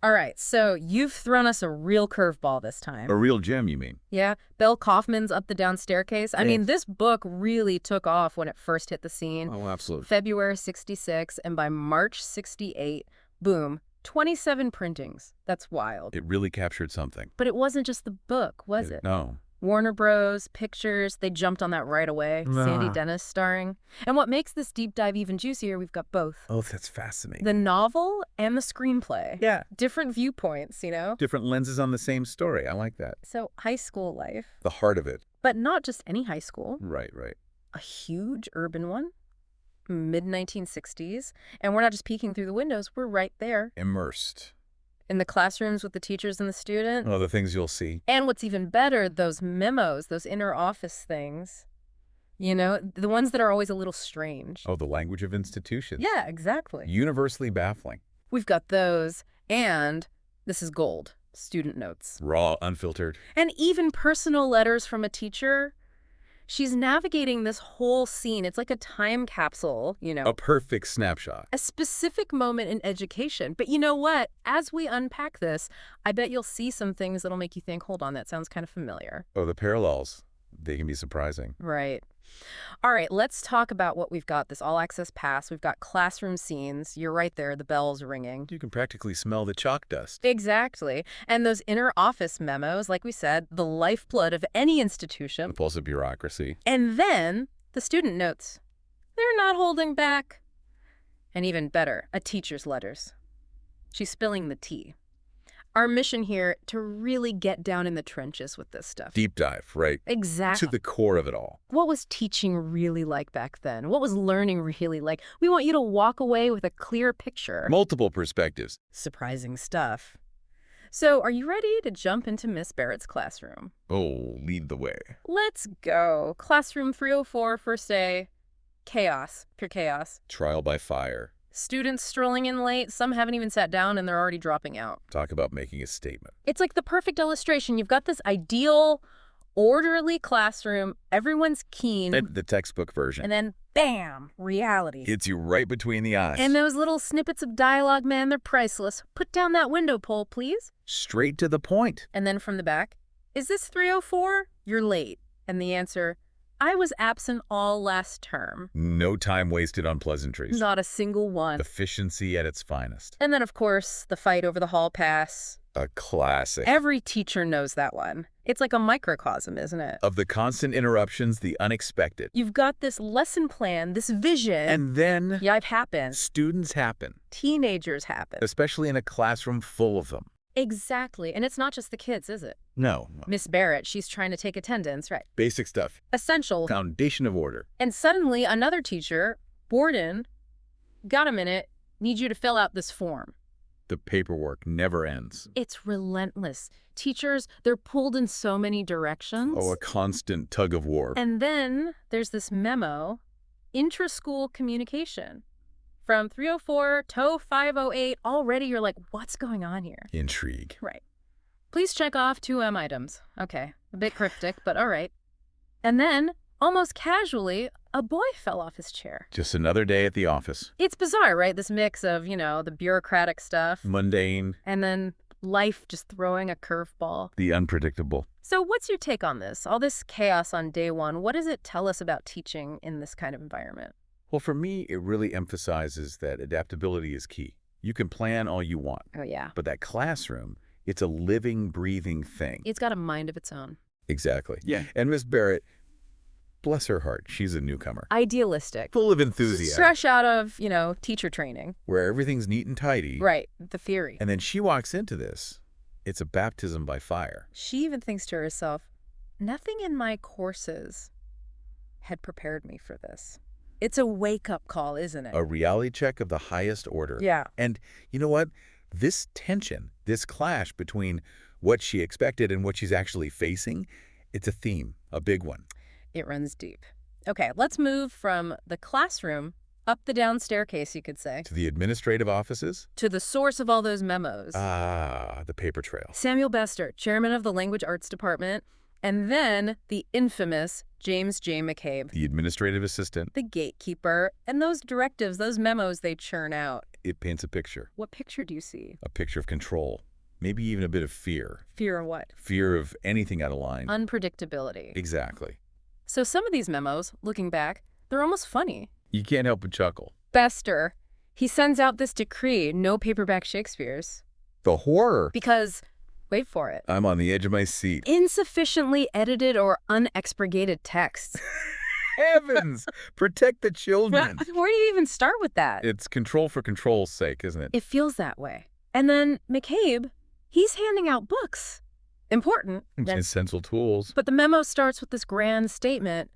All right, so you've thrown us a real curveball this A time. real gem, you mean? Yeah, Bill Kaufman's Up the Down Staircase. I mean, Yes. this book really took off when it first hit the scene, Oh, absolutely. February 66, and by March 68, boom, 27 printings. That's wild. It really captured something. But it wasn't just the book, was it? No. Warner Bros., Pictures, they jumped on that right away. Sandy Ah. Dennis starring. And what makes this deep dive even juicier, we've got both. Oh, that's fascinating. The novel and the screenplay. Yeah. Different viewpoints, you know? Different lenses on the same story. I like that. So, high school life. The heart of it. But not just any high school. Right, right. A huge urban one. Mid-1960s. And we're not just peeking through the windows, we're right there. Immersed. In the classrooms with the teachers and the student. Oh, the things you'll see. And what's even better, those memos, those inner office things. You know, the ones that are always a little strange. Oh, the language of institutions. Yeah, exactly. Universally baffling. We've got those, and this is gold, student notes. Raw, unfiltered. And even personal letters from a teacher. She's navigating this whole scene. It's like a time capsule, you know. A perfect snapshot. A specific moment in education. But you know what? As we unpack this, I bet you'll see some things that'll make you think, hold on, that sounds kind of familiar. Oh, the parallels. They can be surprising. Right. All right, let's talk about what we've got. This all-access pass. We've got classroom scenes. You're right there. The bell's ringing. You can practically smell the chalk dust. Exactly. And those inner office memos, like we said, the lifeblood of any institution. The pulse of bureaucracy. And then the student notes. They're not holding back. And even better, a teacher's letters. She's spilling the tea. Our mission here to really get down in the trenches with this stuff. Deep dive, right? Exactly. To the core of it all. What was teaching really like back then? What was learning really like? We want you to walk away with a clear picture. Multiple perspectives. Surprising stuff. So, are you ready to jump into Miss Barrett's classroom? Oh, lead the way. Let's go. Classroom 304, first day. Chaos. Pure chaos. Trial by fire. Students strolling in late. Some haven't even sat down and they're already dropping out. Talk about making a statement. It's like the perfect illustration. You've got this ideal, orderly classroom. Everyone's keen. And the textbook version. And then, bam, reality. Hits you right between the eyes. And those little snippets of dialogue, man, they're priceless. Put down that window pole, please. Straight to the point. And then from the back, is this 304? You're late. And the answer, I was absent all last term. No time wasted on pleasantries. Not a single one. Efficiency at its finest. And then, of course, the fight over the hall pass. A classic. Every teacher knows that one. It's like a microcosm, isn't it? Of the constant interruptions, the unexpected. You've got this lesson plan, this vision. And then yeah, it happens. students happen. Teenagers happen. Especially in a classroom full of them. Exactly. And it's not just the kids, is it? No. Miss Barrett, she's trying to take attendance, right? Basic stuff. Essential. Foundation of order. And suddenly another teacher, Borden, got a minute, need you to fill out this form. The paperwork never ends. It's relentless. Teachers, they're pulled in so many directions. Oh, a constant tug of war. And then there's this memo, intra-school communication. From 304 to 508, already you're like, what's going on here? Intrigue. Right. Please check off 2M items. Okay, a bit cryptic, but all right. And then, almost casually, a boy fell off his chair. Just another day at the office. It's bizarre, right? This mix of, you know, the bureaucratic stuff. Mundane. And then life just throwing a curveball. The unpredictable. So what's your take on this? All this chaos on day one, what does it tell us about teaching in this kind of environment? Well, for me, it really emphasizes that adaptability is key. You can plan all you want. Oh, yeah. But that classroom, it's a living, breathing thing. It's got a mind of its own. Exactly. Yeah. And Miss Barrett, bless her heart, she's a newcomer. Idealistic. Full of enthusiasm. Fresh out of, you know, teacher training. Where everything's neat and tidy. Right. The theory. And then she walks into this. It's a baptism by fire. She even thinks to herself, nothing in my courses had prepared me for this. It's a wake-up call, isn't it? A reality check of the highest order. Yeah. And you know what? This tension, this clash between what she expected and what she's actually facing, it's a theme, a big one. It runs deep. Okay, let's move from the classroom up the down staircase, you could say, To the administrative offices? to the source of all those memos. Ah, the paper trail. Samuel Bester, chairman of the Language Arts Department, and then the infamous James J. McCabe, The administrative assistant. the gatekeeper, and those directives, those memos they churn out. it paints a picture. What picture do you see? A picture of control. Maybe even a bit of fear. Fear of what? Fear of anything out of line. Unpredictability. Exactly. So some of these memos, looking back, they're almost funny. You can't help but chuckle. Bester, he sends out this decree, no paperback Shakespeare's. The horror. Because, wait for it, I'm on the edge of my seat. insufficiently edited or unexpurgated texts. Heavens! Protect the children. Where do you even start with that? It's control for control's sake, isn't it? It feels that way. And then McCabe, he's handing out books. Important. Essential tools. But the memo starts with this grand statement.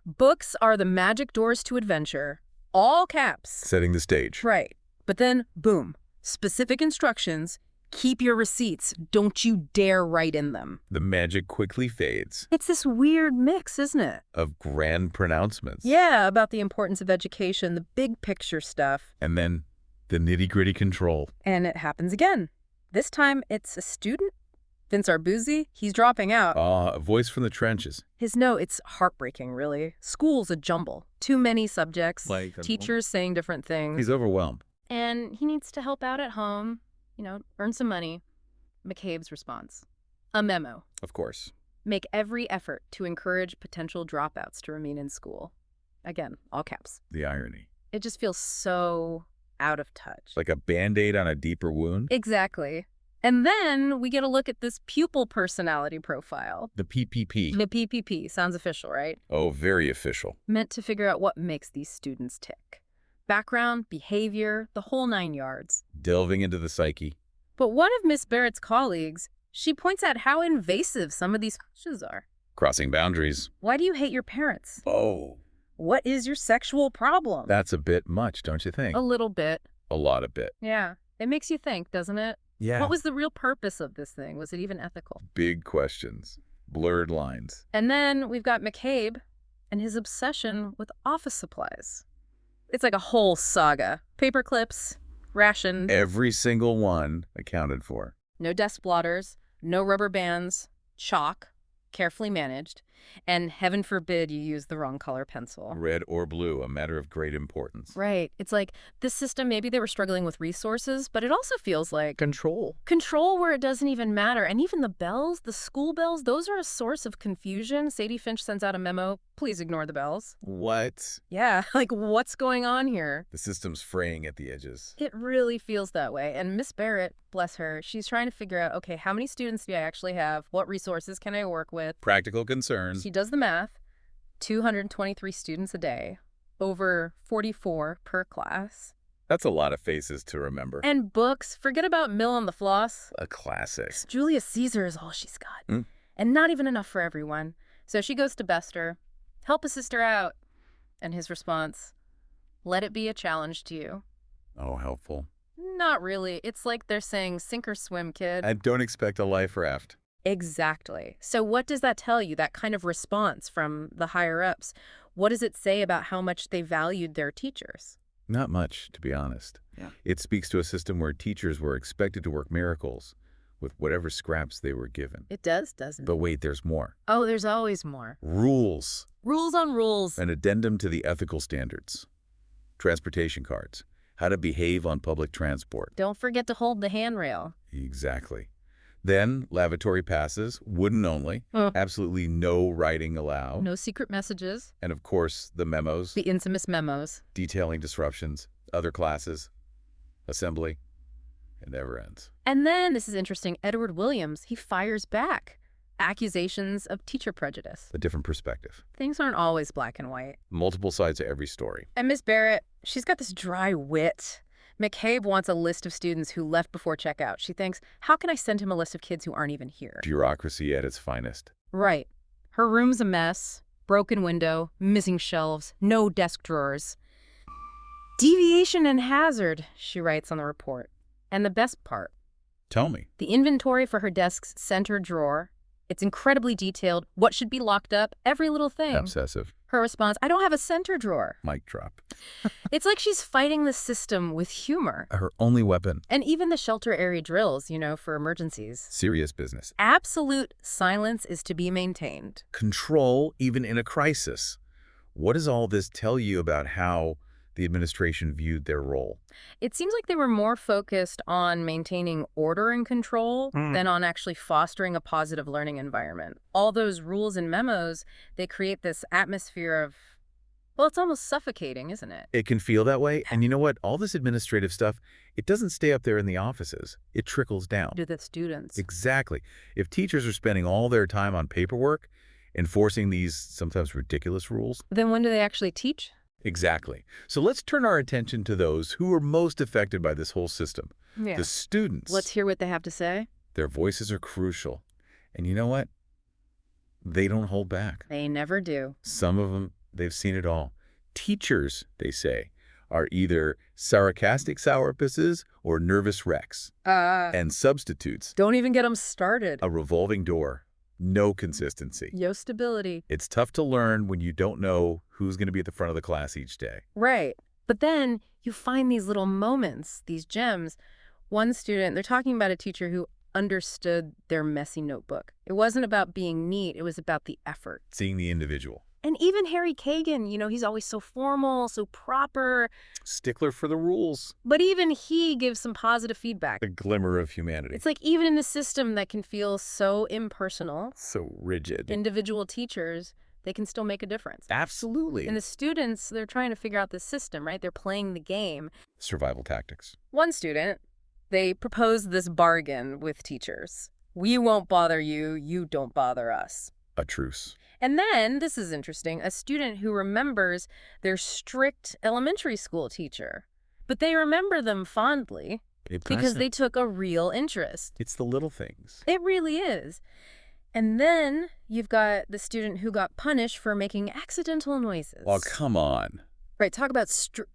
Books are the magic doors to adventure. All caps. Setting the stage. Right. But then, boom. Specific instructions. Keep your receipts. Don't you dare write in them. The magic quickly fades. It's this weird mix, isn't it? Of grand pronouncements. Yeah, about the importance of education, the big picture stuff. And then the nitty-gritty control. And it happens again. This time, it's a student. Vince Arbuzzi, he's dropping out. A voice from the trenches. His note, it's heartbreaking, really. School's a jumble. Too many subjects. Like teachers saying different things. He's overwhelmed. And he needs to help out at home, earn some money. McCabe's response. A memo. Of course. Make every effort to encourage potential dropouts to remain in school. Again, all caps. The irony. It just feels so out of touch. Like a Band-Aid on a deeper wound. Exactly. And then we get a look at this pupil personality profile. The PPP. The PPP. Sounds official, right? Oh, very official. Meant to figure out what makes these students tick. Background, behavior, the whole 9 yards. Delving into the psyche. But one of Miss Barrett's colleagues, she points out how invasive some of these questions are. Crossing boundaries. Why do you hate your parents? Oh. What is your sexual problem? That's a bit much, don't you think? A little bit. A lot of bit. Yeah. It makes you think, doesn't it? Yeah. What was the real purpose of this thing? Was it even ethical? Big questions. Blurred lines. And then we've got McCabe and his obsession with office supplies. It's like a whole saga. Paper clips, rations. Every single one accounted for. No desk blotters, no rubber bands, chalk, carefully managed, and heaven forbid you use the wrong color pencil. Red or blue, a matter of great importance. Right. It's like this system, maybe they were struggling with resources, but it also feels like Control. control where it doesn't even matter. And even the bells, the school bells, those are a source of confusion. Sadie Finch sends out a memo, please ignore the bells. What? Yeah, like what's going on here? The system's fraying at the edges. It really feels that way. And Miss Barrett, bless her, she's trying to figure out, okay, how many students do I actually have? What resources can I work with? Practical concerns. She does the math. 223 students a day, over 44 per class. That's a lot of faces to remember. And books, forget about Mill on the Floss. A classic. Julius Caesar is all she's got. Mm. And not even enough for everyone. So she goes to Bester, help a sister out. And his response, let it be a challenge to you. Oh, helpful. Not really. It's like they're saying, sink or swim, kid. And don't expect a life raft. Exactly. So what does that tell you, that kind of response from the higher-ups? What does it say about how much they valued their teachers? Not much, to be honest. Yeah. It speaks to a system where teachers were expected to work miracles with whatever scraps they were given. It does, doesn't it? But wait, there's more. Oh, there's always more. Rules. Rules on rules. An addendum to the ethical standards. Transportation cards. How to behave on public transport. Don't forget to hold the handrail. Exactly. Then, lavatory passes, wooden only, absolutely no writing allowed. No secret messages. And of course, the memos, The infamous memos. detailing disruptions, other classes, assembly. It never ends. And then, this is interesting, Edward Williams, he fires back. Accusations of teacher prejudice. A different perspective. Things aren't always black and white. Multiple sides to every story. And Miss Barrett, she's got this dry wit. McCabe wants a list of students who left before checkout. She thinks, how can I send him a list of kids who aren't even here? Bureaucracy at its finest. Right. Her room's a mess. Broken window, missing shelves, no desk drawers. Deviation and hazard, she writes on the report. And the best part, Tell me. the inventory for her desk's center drawer. It's incredibly detailed. What should be locked up? Every little thing. Obsessive. Her response, I don't have a center drawer. Mic drop. It's like she's fighting the system with humor. Her only weapon. And even the shelter area drills, for emergencies. Serious business. Absolute silence is to be maintained. Control even in a crisis. What does all this tell you about how the administration viewed their role. It seems like they were more focused on maintaining order and control than on actually fostering a positive learning environment. All those rules and memos, they create this atmosphere of, well, it's almost suffocating, isn't it? It can feel that way, and you know what? All this administrative stuff, it doesn't stay up there in the offices. It trickles down. To the students. Exactly. If teachers are spending all their time on paperwork, enforcing these sometimes ridiculous rules. Then when do they actually teach? Exactly. So let's turn our attention to those who are most affected by this whole system. Yeah. The students. Let's hear what they have to say. Their voices are crucial. And you know what? They don't hold back. They never do. Some of them, they've seen it all. Teachers, they say, are either sarcastic sourpusses or nervous wrecks. And substitutes, Don't even get them started. a revolving door. No consistency. Yo stability. It's tough to learn when you don't know who's going to be at the front of the class each day. Right. But then you find these little moments, these gems. One student, they're talking about a teacher who understood their messy notebook. It wasn't about being neat. It was about the effort. Seeing the individual. And even Harry Kagan, he's always so formal, so proper. Stickler for the rules. But even he gives some positive feedback. The glimmer of humanity. It's like even in a system that can feel so impersonal, So rigid. individual teachers, they can still make a difference. Absolutely. And the students, they're trying to figure out the system, right? They're playing the game. Survival tactics. One student, they proposed this bargain with teachers. We won't bother you, you don't bother us. A truce. And then, this is interesting, a student who remembers their strict elementary school teacher. But they remember them fondly because they took a real interest. It's the little things. It really is. And then you've got the student who got punished for making accidental noises. Oh, come on. Right, talk about...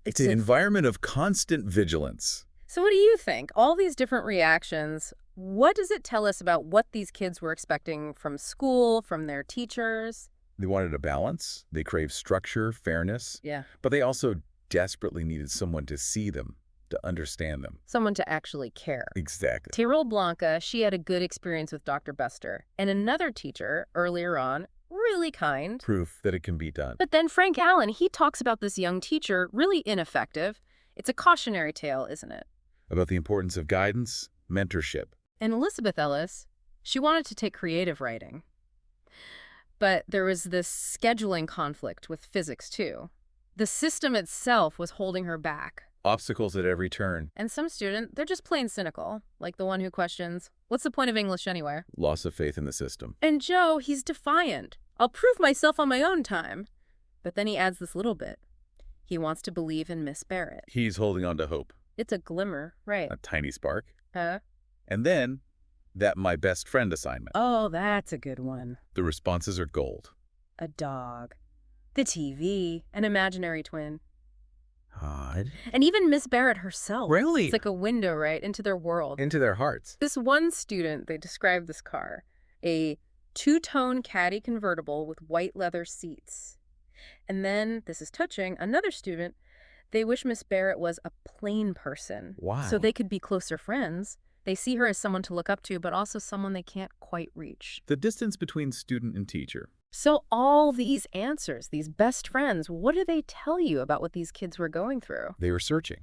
It's an environment of constant vigilance. So what do you think? All these different reactions, what does it tell us about what these kids were expecting from school, from their teachers? They wanted a balance. They craved structure, fairness. Yeah. But they also desperately needed someone to see them, to understand them. Someone to actually care. Exactly. Tyrell Blanca, she had a good experience with Dr. Bester. And another teacher, earlier on, really kind. Proof that it can be done. But then Frank Allen, he talks about this young teacher, really ineffective. It's a cautionary tale, isn't it? About the importance of guidance, mentorship. And Elizabeth Ellis, she wanted to take creative writing. But there was this scheduling conflict with physics, too. The system itself was holding her back. Obstacles at every turn. And some student, they're just plain cynical, like the one who questions, what's the point of English anyway? Loss of faith in the system. And Joe, he's defiant. I'll prove myself on my own time. But then he adds this little bit. He wants to believe in Miss Barrett. He's holding on to hope. It's a glimmer, right? A tiny spark. Huh? And then, that my best friend assignment. Oh, that's a good one. The responses are gold. A dog. The TV. An imaginary twin. Odd. And even Miss Barrett herself. Really? It's like a window, right, into their world. Into their hearts. This one student, they described this car. A two-tone Caddy convertible with white leather seats. And then, this is touching, another student, they wish Miss Barrett was a plain person. Wow. So they could be closer friends. They see her as someone to look up to, but also someone they can't quite reach. The distance between student and teacher. So all these answers, these best friends, what do they tell you about what these kids were going through? They were searching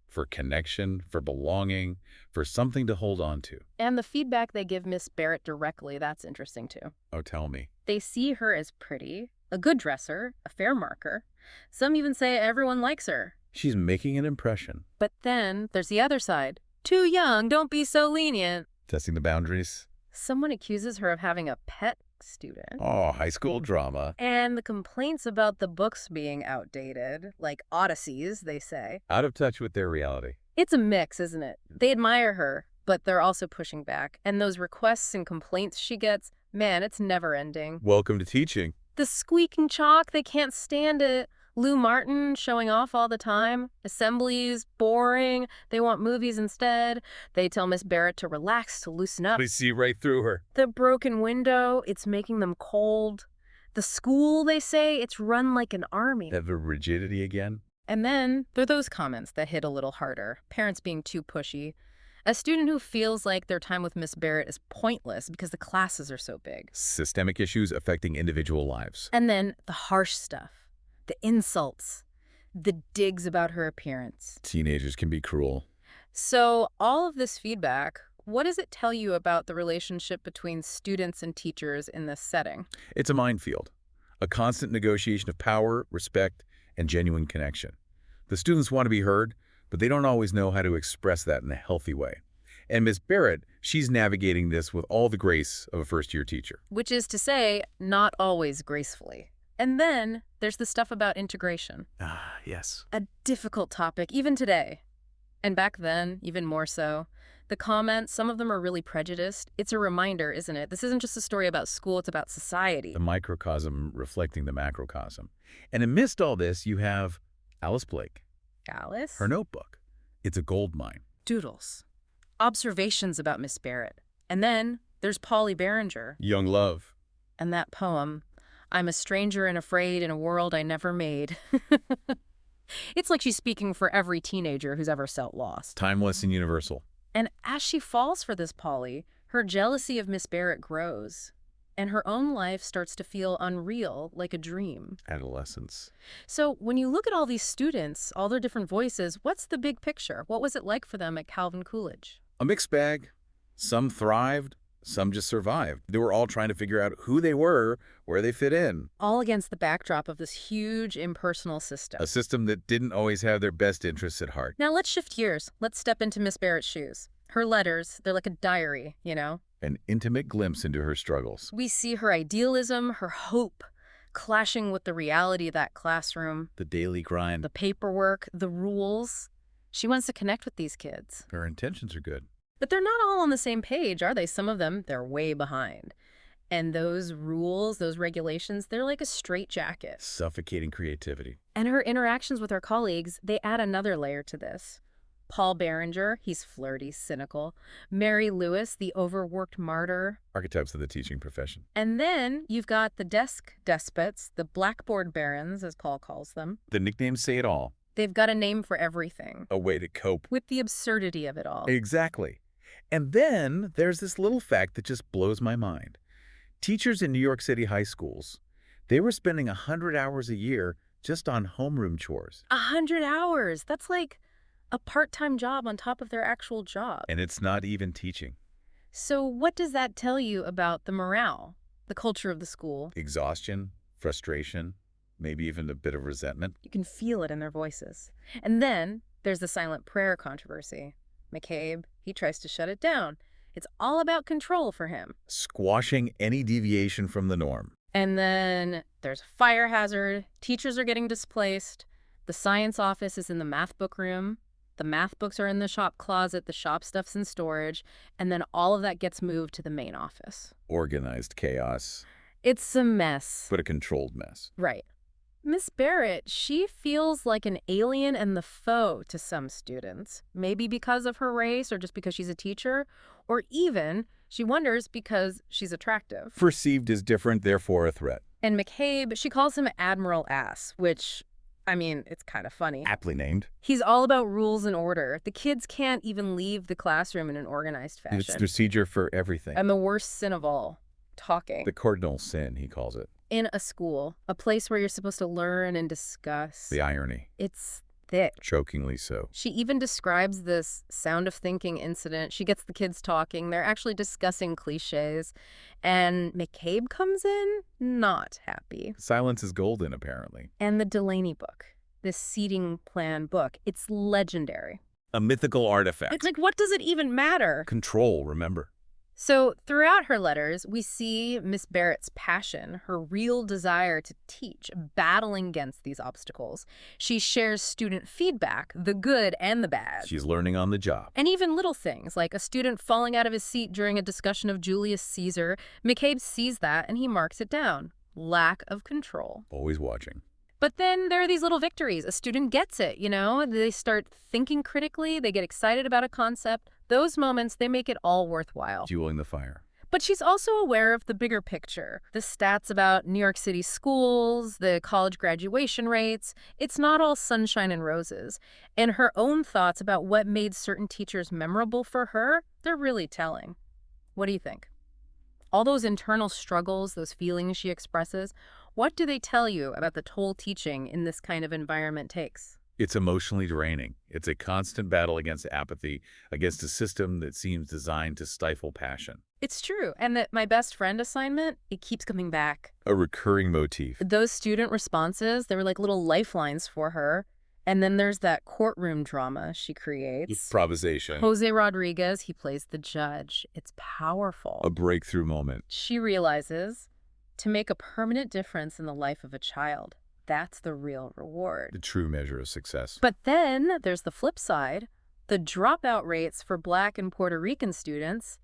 for connection, for belonging, for something to hold on to. And the feedback they give Miss Barrett directly, that's interesting too. Oh, tell me. They see her as pretty, a good dresser, a fair marker. Some even say everyone likes her. She's making an impression. But then there's the other side. Too young, don't be so lenient. Testing the boundaries. Someone accuses her of having a pet student. Oh, high school drama. And the complaints about the books being outdated, like Odysseys, they say. Out of touch with their reality. It's a mix, isn't it? They admire her, but they're also pushing back. And those requests and complaints she gets, man, it's never ending. Welcome to teaching. The squeaking chalk, they can't stand it. Lou Martin showing off all the time. Assemblies, boring. They want movies instead. They tell Miss Barrett to relax, to loosen up. They see right through her. The broken window, it's making them cold. The school, they say, it's run like an army. Have a rigidity again. And then there are those comments that hit a little harder. Parents being too pushy. A student who feels like their time with Miss Barrett is pointless because the classes are so big. Systemic issues affecting individual lives. And then the harsh stuff. The insults. the digs about her appearance. Teenagers can be cruel. So all of this feedback, what does it tell you about the relationship between students and teachers in this setting? It's a minefield, a constant negotiation of power, respect, and genuine connection. The students want to be heard, but they don't always know how to express that in a healthy way. And Miss Barrett, she's navigating this with all the grace of a first-year teacher. Which is to say, not always gracefully. And then there's the stuff about integration. Ah, yes. A difficult topic, even today. And back then, even more so. The comments, some of them are really prejudiced. It's a reminder, isn't it? This isn't just a story about school, it's about society. The microcosm reflecting the macrocosm. And amidst all this, you have Alice Blake. Alice? Her notebook. It's a gold mine. Doodles. Observations about Miss Barrett. And then there's Polly Berenger. Young love. And that poem, I'm a stranger and afraid in a world I never made. It's like she's speaking for every teenager who's ever felt lost. Timeless and universal. And as she falls for this Polly, her jealousy of Miss Barrett grows, and her own life starts to feel unreal, like a dream. Adolescence. So when you look at all these students, all their different voices, what's the big picture? What was it like for them at Calvin Coolidge? A mixed bag. Some thrived, some just survived. They were all trying to figure out who they were, where they fit in. All against the backdrop of this huge impersonal system. A system that didn't always have their best interests at heart. Now let's shift gears. Let's step into Miss Barrett's shoes. Her letters, they're like a diary, you know? An intimate glimpse into her struggles. We see her idealism, her hope, clashing with the reality of that classroom. The daily grind. The paperwork, the rules. She wants to connect with these kids. Her intentions are good. But they're not all on the same page, are they? Some of them, they're way behind. And those rules, those regulations, they're like a straitjacket. Suffocating creativity. And her interactions with her colleagues, they add another layer to this. Paul Berenger, he's flirty, cynical. Mary Lewis, the overworked martyr. Archetypes of the teaching profession. And then you've got the desk despots, the blackboard barons, as Paul calls them. The nicknames say it all. They've got a name for everything. A way to cope. With the absurdity of it all. Exactly. And then there's this little fact that just blows my mind. Teachers in New York City high schools, they were spending 100 hours a year just on homeroom chores. 100 hours? That's like a part-time job on top of their actual job. And it's not even teaching. So what does that tell you about the morale, the culture of the school? Exhaustion, frustration, maybe even a bit of resentment. You can feel it in their voices. And then there's the silent prayer controversy. McCabe, he tries to shut it down. It's all about control for him. Squashing any deviation from the norm. And then there's a fire hazard. Teachers are getting displaced. The science office is in the math book room. The math books are in the shop closet. The shop stuff's in storage. And then all of that gets moved to the main office. Organized chaos. It's a mess. But a controlled mess. Right. Miss Barrett, she feels like an alien and the foe to some students. Maybe because of her race or just because she's a teacher. Or even, she wonders, because she's attractive. Perceived as different, therefore a threat. And McCabe, she calls him Admiral Ass, which, I mean, it's kind of funny. Aptly named. He's all about rules and order. The kids can't even leave the classroom in an organized fashion. It's procedure for everything. And the worst sin of all, talking. The cardinal sin, he calls it. In a school, a place where you're supposed to learn and discuss. The irony. It's thick. Chokingly so. She even describes this sound of thinking incident. She gets the kids talking. They're actually discussing cliches. And McCabe comes in, not happy. Silence is golden, apparently. And the Delaney book, this seating plan book, it's legendary. A mythical artifact. It's like, what does it even matter? Control, remember. So throughout her letters, we see Miss Barrett's passion, her real desire to teach, battling against these obstacles. She shares student feedback, the good and the bad. She's learning on the job. And even little things, like a student falling out of his seat during a discussion of Julius Caesar. McCabe sees that and he marks it down. Lack of control. Always watching. But then there are these little victories. A student gets it, you know? They start thinking critically. They get excited about a concept. Those moments, they make it all worthwhile. Fueling the fire. But she's also aware of the bigger picture. The stats about New York City schools, the college graduation rates. It's not all sunshine and roses. And her own thoughts about what made certain teachers memorable for her, they're really telling. What do you think? All those internal struggles, those feelings she expresses, What do they tell you about the toll teaching in this kind of environment takes? It's emotionally draining. It's a constant battle against apathy, against a system that seems designed to stifle passion. It's true. And that my best friend assignment, it keeps coming back. A recurring motif. Those student responses, they were like little lifelines for her. And then there's that courtroom drama she creates. Improvisation. Jose Rodriguez, he plays the judge. It's powerful. A breakthrough moment. She realizes to make a permanent difference in the life of a child, that's the real reward. The true measure of success. But then there's the flip side. The dropout rates for Black and Puerto Rican students,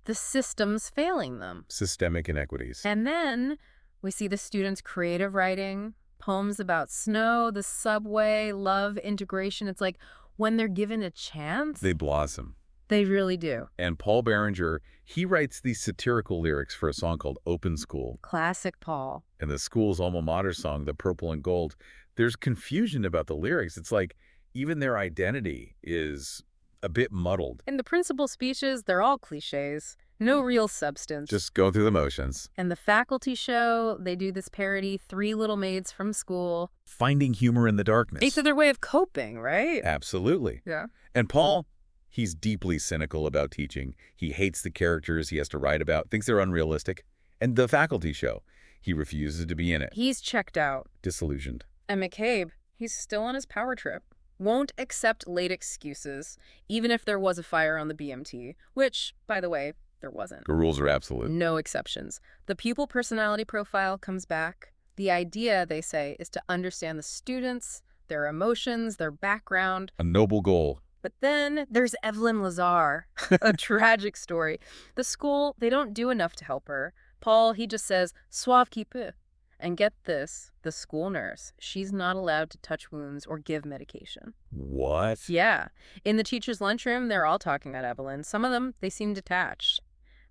the system's failing them. Systemic inequities. And then we see the students' creative writing, poems about snow, the subway, love, integration. It's like when they're given a chance, They blossom. they really do. And Paul Berenger, he writes these satirical lyrics for a song called Open School. Classic Paul. And the school's alma mater song, The Purple and Gold, there's confusion about the lyrics. It's like even their identity is a bit muddled. In the principal speeches, they're all cliches. No real substance. Just go through the motions. And the faculty show, they do this parody, Three Little Maids from School. Finding humor in the darkness. It's their way of coping, right? Absolutely. Yeah. And Paul, he's deeply cynical about teaching. He hates the characters he has to write about, thinks they're unrealistic. And the faculty show, he refuses to be in it. He's checked out. Disillusioned. And McCabe, he's still on his power trip. Won't accept late excuses, even if there was a fire on the BMT, which, by the way, there wasn't. The rules are absolute. No exceptions. The pupil personality profile comes back. The idea, they say, is to understand the students, their emotions, their background. A noble goal. But then there's Evelyn Lazar, a tragic story. The school, they don't do enough to help her. Paul, he just says, sauve qui peut. And get this, the school nurse, she's not allowed to touch wounds or give medication. What? Yeah. In the teacher's lunchroom, they're all talking about Evelyn. Some of them, they seem detached.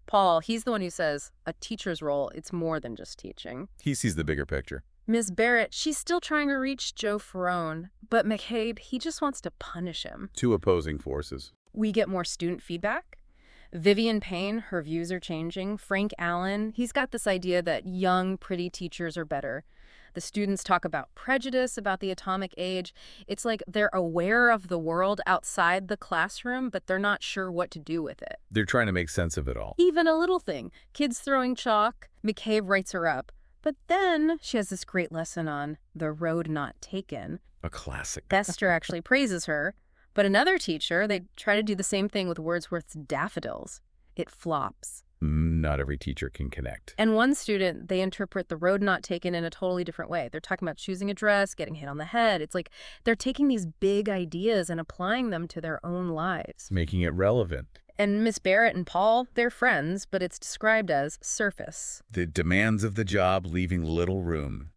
Paul, he's the one who says, a teacher's role, it's more than just teaching. He sees the bigger picture. Ms. Barrett, she's still trying to reach Joe Ferrone, but McCabe, he just wants to punish him. Two opposing forces. We get more student feedback. Vivian Payne, her views are changing. Frank Allen, he's got this idea that young, pretty teachers are better. The students talk about prejudice, about the atomic age. It's like they're aware of the world outside the classroom, but they're not sure what to do with it. They're trying to make sense of it all. Even a little thing. Kids throwing chalk. McCabe writes her up. But then she has this great lesson on the road not taken. A classic. Bester actually praises her. But another teacher, they try to do the same thing with Wordsworth's Daffodils. It flops. Not every teacher can connect. And one student, they interpret the road not taken in a totally different way. They're talking about choosing a dress, getting hit on the head. It's like they're taking these big ideas and applying them to their own lives. Making it relevant. And Miss Barrett and Paul, they're friends, but it's described as surface. The demands of the job leaving little room